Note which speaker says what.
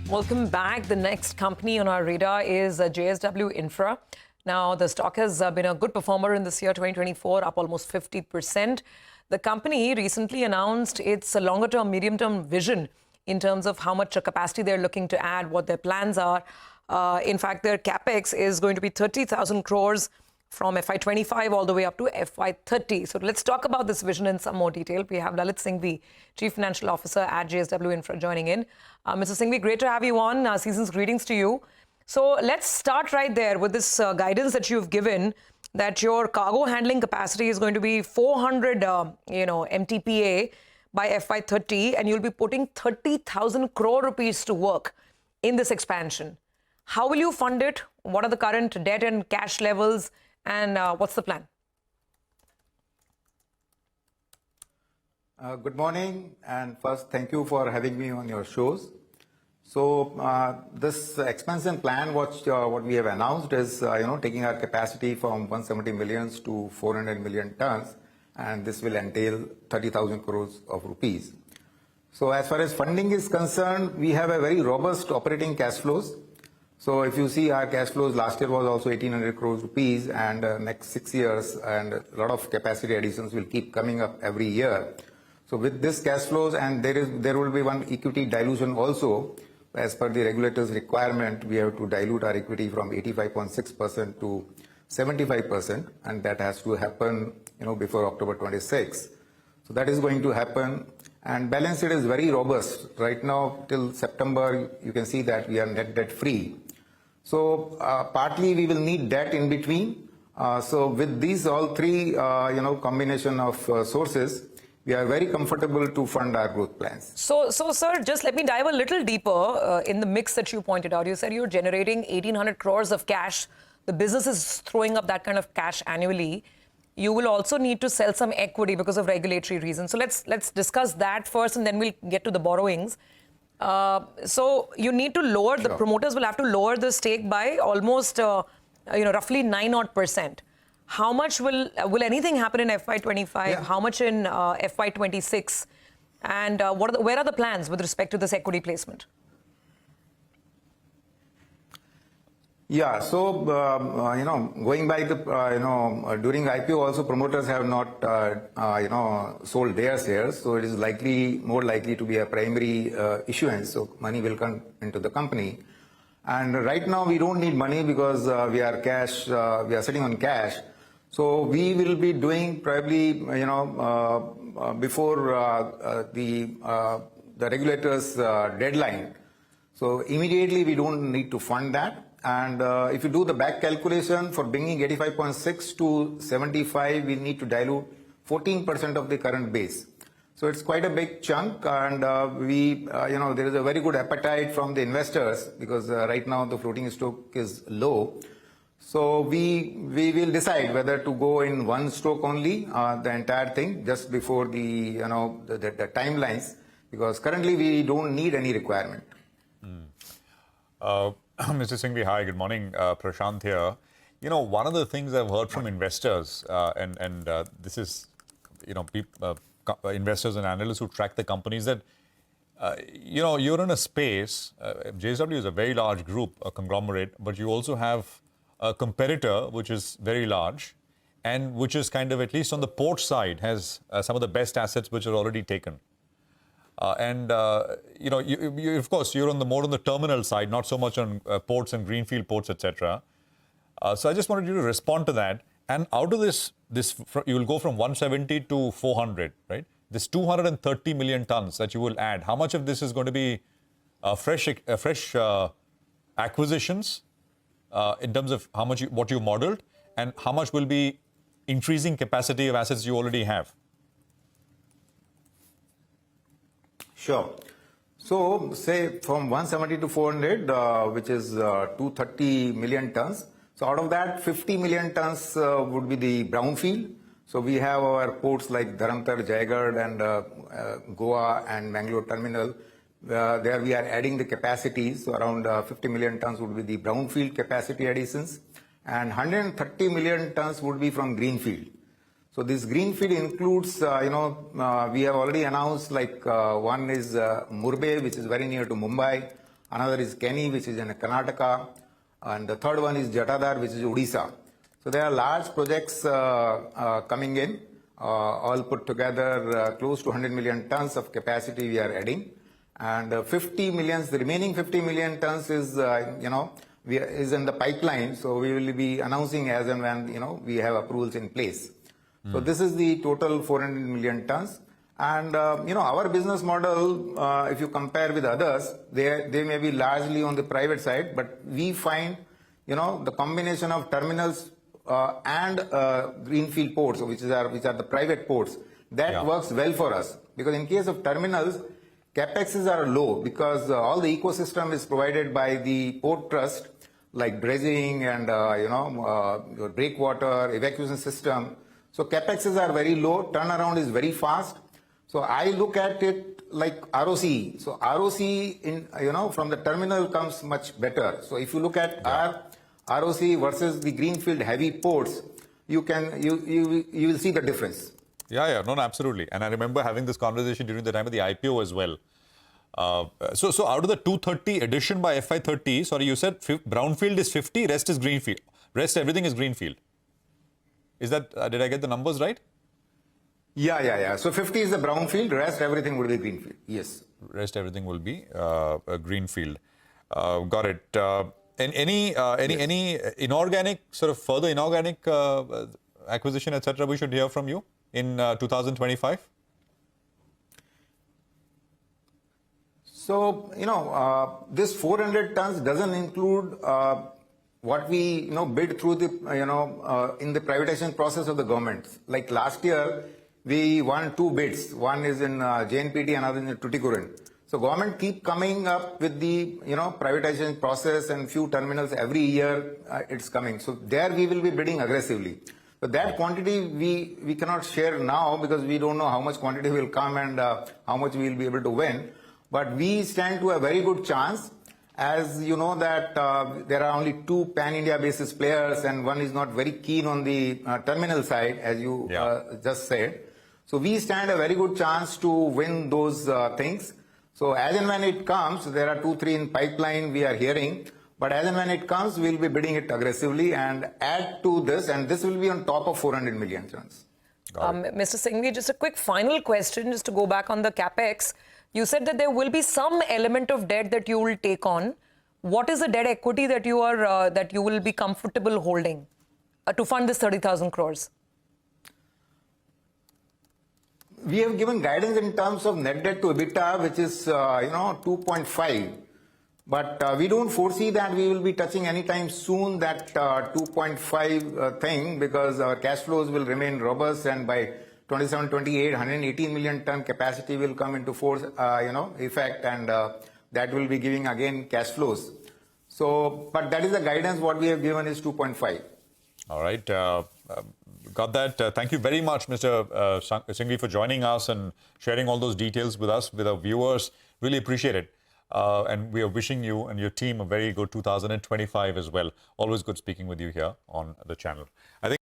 Speaker 1: Welcome back. The next company on our radar is JSW Infra. Now, the stock has been a good performer in this year, 2024, up almost 50%. The company recently announced its longer-term, medium-term vision in terms of how much capacity they're looking to add, what their plans are. In fact, their Capex is going to be 30,000 crores from FY25 all the way up to FY30. So let's talk about this vision in some more detail. We have Lalit Singhvi, Chief Financial Officer at JSW Infra, joining in. Mr. Singhvi, great to have you on. Season's greetings to you. So let's start right there with this guidance that you've given that your cargo handling capacity is going to be 400, mtpa by FY30, and you'll be putting 30,000 crore rupees to work in this expansion. How will you fund it? What are the current debt and cash levels? And what's the plan?
Speaker 2: Good morning, and first, thank you for having me on your shows. So this expansion plan, what we have announced is, taking our capacity from 170 million to 400 million tons, and this will entail 30,000 crores of rupees. So as far as funding is concerned, we have a very robust operating cash flows. So if you see our cash flows last year was also 1,800 crores rupees, and next 6 years, and a lot of capacity additions will keep coming up every year. So with this cash flows, and there will be one equity dilution also. As per the regulator's requirement, we have to dilute our equity from 85.6% to 75%, and that has to happen, before October 26. So that is going to happen, and balance sheet is very robust. Right now, till September, you can see that we are net debt free. So partly we will need debt in between. So with these all three, combination of sources, we are very comfortable to fund our growth plans.
Speaker 1: So, sir, just let me dive a little deeper in the mix that you pointed out. You said you're generating 1,800 crores of cash. The business is throwing up that kind of cash annually. You will also need to sell some equity because of regulatory reasons. So let's discuss that first, and then we'll get to the borrowings. So you need to lower, the promoters will have to lower the stake by almost, roughly 9% odd. How much will anything happen in FY25? Yeah. How much in FY26? And where are the plans with respect to this equity placement?
Speaker 2: Yeah, so, going by the, during IPO also promoters have not, sold their shares. So it is more likely to be a primary issuance. So money will come into the company. And right now we don't need money because we are sitting on cash. So we will be doing probably, before the regulator's deadline. So immediately we don't need to fund that. And if you do the back calculation for bringing 85.6 to 75, we need to dilute 14% of the current base. So it's quite a big chunk, and there is a very good appetite from the investors because right now the floating stock is low. So we will decide whether to go in one stroke only, the entire thing, just before the the timelines, because currently we don't need any requirement.
Speaker 3: Mr. Singhvi, hi, good morning. Prashant here. One of the things I've heard from investors, and this is, investors and analysts who track the companies, that, you're in a space, JSW is a very large group, a conglomerate, but you also have a competitor which is very large and which is kind of, at least on the port side, has some of the best assets which are already taken. You, of course, you're more on the terminal side, not so much on ports and greenfield ports, etc. So I just wanted you to respond to that. And out of this, you will go from 170 to 400, right? This 230 million tons that you will add, how much of this is going to be fresh acquisitions in terms of what you modeled, and how much will be increasing capacity of assets you already have?
Speaker 2: Sure. So, say from 170 to 400, which is 230 million tons. So, out of that, 50 million tons would be the brownfield. So, we have our ports like Dharamtar, Jaigarh, and Goa and Mangalore terminal. There we are adding the capacities. So, around 50 million tons would be the brownfield capacity additions, and 130 million tons would be from greenfield. So this greenfield includes, we have already announced, like one is Murbe, which is very near to Mumbai. another is Kenny, which is in Karnataka, and the third one is Jatadhar, which is Odisha. So there are large projects coming in, all put together close to 100 million tons of capacity we are adding. And 50 million, the remaining 50 million tons is, is in the pipeline. So we will be announcing as and when, we have approvals in place. So this is the total 400 million tons. And, our business model, if you compare with others, they may be largely on the private side, but we find, the combination of terminals and greenfield ports, which are the private ports, that works well for us. Because in case of terminals, Capexes are low because all the ecosystem is provided by the port trust, like dredging and, your breakwater, evacuation system. So Capexes are very low, turnaround is very fast. So I look at it like ROC. So ROC in, from the terminal comes much better. So if you look at our ROC versus the greenfield heavy ports, you will see the difference.
Speaker 3: Yeah, no, absolutely. And I remember having this conversation during the time of the IPO as well. So out of the 230 addition by FY30, sorry, you said brownfield is 50, rest is greenfield. Rest everything is greenfield. Is that, did I get the numbers right?
Speaker 2: Yeah. So 50 is the brownfield, rest everything will be greenfield. Yes.
Speaker 3: Rest everything will be a greenfield. Got it. And any inorganic, sort of further inorganic acquisition, etc., we should hear from you in 2025?
Speaker 2: So, this 400 tons doesn't include what we, bid through the, in the privatization process of the government. Like last year, we won 2 bids. One is in JNPT, another in Tuticorin. So government keep coming up with the, privatization process and few terminals every year it's coming. So there we will be bidding aggressively. But that quantity we cannot share now because we don't know how much quantity will come and how much we will be able to win. But we stand to a very good chance. As you know that there are only 2 pan-India basis players and one is not very keen on the terminal side, as you just said. So we stand a very good chance to win those things. So as and when it comes, there are 2, 3 in pipeline we are hearing. But as and when it comes, we'll be bidding it aggressively and add to this. And this will be on top of 400 million tons.
Speaker 1: Mr. Singhvi, just a quick final question, just to go back on the Capex. You said that there will be some element of debt that you will take on. What is the debt equity that you are that you will be comfortable holding to fund this 30,000 crores?
Speaker 2: We have given guidance in terms of net debt to EBITDA, which is 2.5. But we don't foresee that we will be touching anytime soon that 2.5 thing because our cash flows will remain robust and by 27, 28, 118 million ton capacity will come into force, effect, and that will be giving again cash flows. So, but that is the guidance. What we have given is 2.5.
Speaker 3: All right, got that. Thank you very much, Mr. Singhvi, for joining us and sharing all those details with us, with our viewers. Really appreciate it. And we are wishing you and your team a very good 2025 as well. Always good speaking with you here on the channel. I think